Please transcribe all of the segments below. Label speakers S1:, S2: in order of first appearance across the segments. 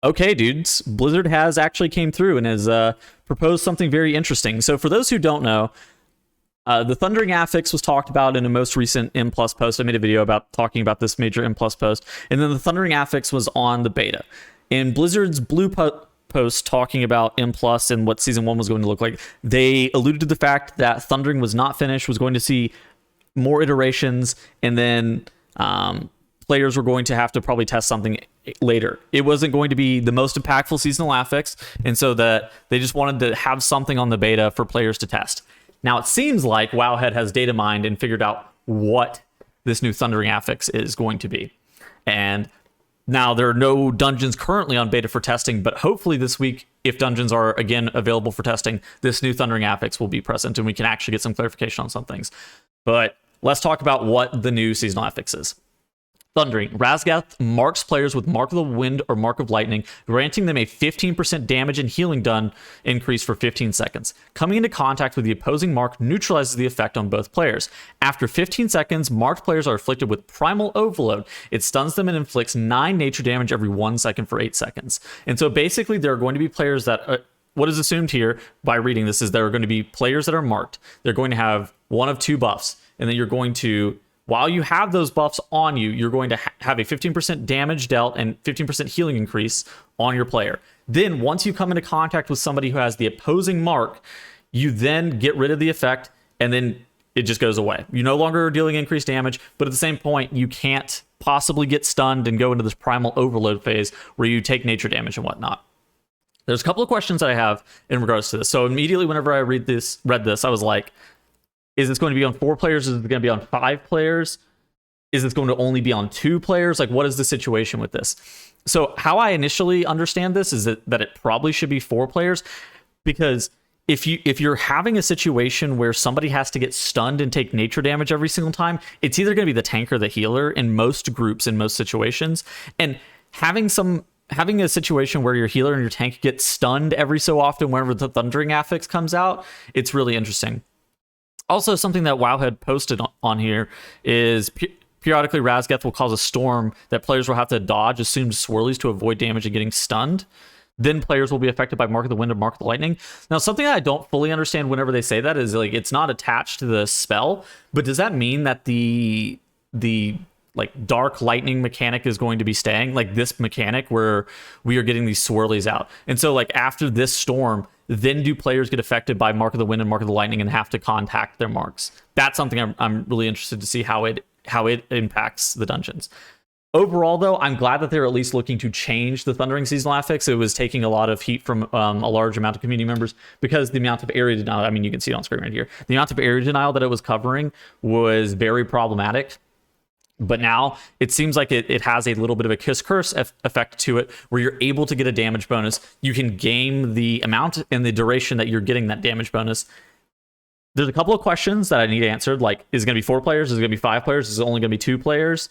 S1: Okay, dudes, Blizzard has actually came through and has proposed something very interesting. So for those who don't know, the Thundering Affix was talked about in a most recent M Plus post. I made a video about talking about this major M Plus post. And then the Thundering Affix was on the beta. In Blizzard's blue post talking about M Plus and what Season 1 was going to look like, they alluded to the fact that Thundering was not finished, was going to see more iterations, and then players were going to have to probably test something later. It wasn't going to be the most impactful seasonal affix, and so that they just wanted to have something on the beta for players to test. Now it seems like Wowhead has data mined and figured out what this new Thundering Affix is going to be. And now there are no dungeons currently on beta for testing, but hopefully this week, if dungeons are again available for testing, this new Thundering Affix will be present and we can actually get some clarification on some things. But let's talk about what the new seasonal affix is. Thundering. Razgath marks players with Mark of the Wind or Mark of Lightning, granting them a 15% damage and healing done increase for 15 seconds. Coming into contact with the opposing mark neutralizes the effect on both players. After 15 seconds, marked players are afflicted with Primal Overload. It stuns them and inflicts 9 nature damage every 1 second for 8 seconds. And so basically there are going to be players that... what is assumed here by reading this is there are going to be players that are marked. They're going to have one of two buffs, and then you're going to... while you have those buffs on you, you're going to have a 15% damage dealt and 15% healing increase on your player. Then once you come into contact with somebody who has the opposing mark, you then get rid of the effect and then it just goes away. You no longer are dealing increased damage, but at the same point, you can't possibly get stunned and go into this primal overload phase where you take nature damage and whatnot. There's a couple of questions that I have in regards to this. So immediately whenever I read this, I was like, is this going to be on 4 players? Is it going to be on 5 players? Is this going to only be on 2 players? Like, what is the situation with this? So how I initially understand this is that it probably should be 4 players, because if you're having a situation where somebody has to get stunned and take nature damage every single time, it's either going to be the tank or the healer in most groups, in most situations. And having a situation where your healer and your tank get stunned every so often whenever the Thundering Affix comes out, it's really interesting. Also, something that Wowhead posted on here is periodically Razgath will cause a storm that players will have to dodge assumed swirlies to avoid damage and getting stunned. Then players will be affected by Mark of the Wind or Mark of the Lightning. Now, something that I don't fully understand whenever they say that is, like, it's not attached to the spell, but does that mean that the like dark lightning mechanic is going to be staying, like this mechanic where we are getting these swirlies out? And so like after this storm, then do players get affected by Mark of the Wind and Mark of the Lightning and have to contact their marks? That's something I'm really interested to see how it impacts the dungeons. Overall, though, I'm glad that they're at least looking to change the Thundering Seasonal Affix. It was taking a lot of heat from a large amount of community members because the amount of area denial, I mean, you can see it on screen right here. The amount of area denial that it was covering was very problematic. But now it seems like it has a little bit of a kiss curse effect to it, where you're able to get a damage bonus. You can game the amount and the duration that you're getting that damage bonus. There's a couple of questions that I need answered, like, is it going to be 4 players? Is it going to be 5 players? Is it only going to be 2 players?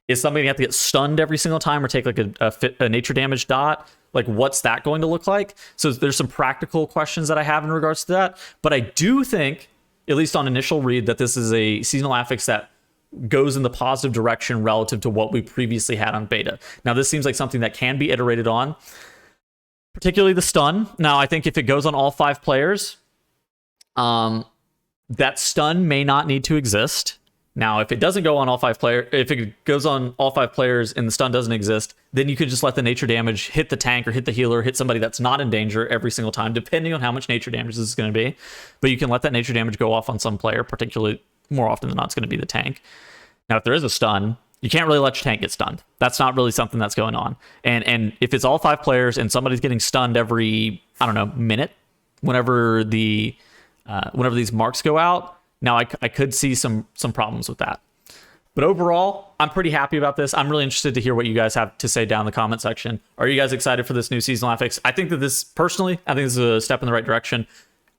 S1: Is somebody going to have to get stunned every single time or take like a nature damage dot? Like, what's that going to look like? So there's some practical questions that I have in regards to that. But I do think, at least on initial read, that this is a seasonal affix that goes in the positive direction relative to what we previously had on beta. Now, this seems like something that can be iterated on, particularly the stun. Now, I think if it goes on all 5 players, that stun may not need to exist. Now, if it doesn't go on all 5 players, if it goes on all 5 players and the stun doesn't exist, then you could just let the nature damage hit the tank or hit the healer, hit somebody that's not in danger every single time, depending on how much nature damage this is going to be. But you can let that nature damage go off on some player, particularly more often than not, it's going to be the tank. Now, if there is a stun, you can't really let your tank get stunned. That's not really something that's going on. And if it's all 5 players and somebody's getting stunned every, I don't know, minute, whenever these marks go out, now I could see some problems with that. But overall, I'm pretty happy about this. I'm really interested to hear what you guys have to say down in the comment section. Are you guys excited for this new seasonal affix? I think that this, personally, I think this is a step in the right direction.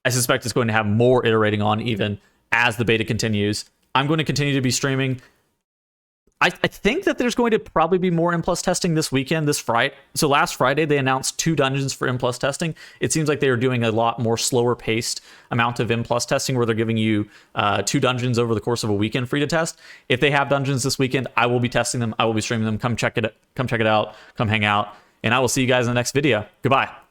S1: I suspect it's going to have more iterating on even as the beta continues. I'm going to continue to be streaming. I think that there's going to probably be more M+ testing this weekend, this Friday. So last Friday, they announced 2 dungeons for M+ testing. It seems like they are doing a lot more slower paced amount of M+ testing, where they're giving you 2 dungeons over the course of a weekend free to test. If they have dungeons this weekend, I will be testing them. I will be streaming them. Come check it out. Come hang out. and I will see you guys in the next video. Goodbye.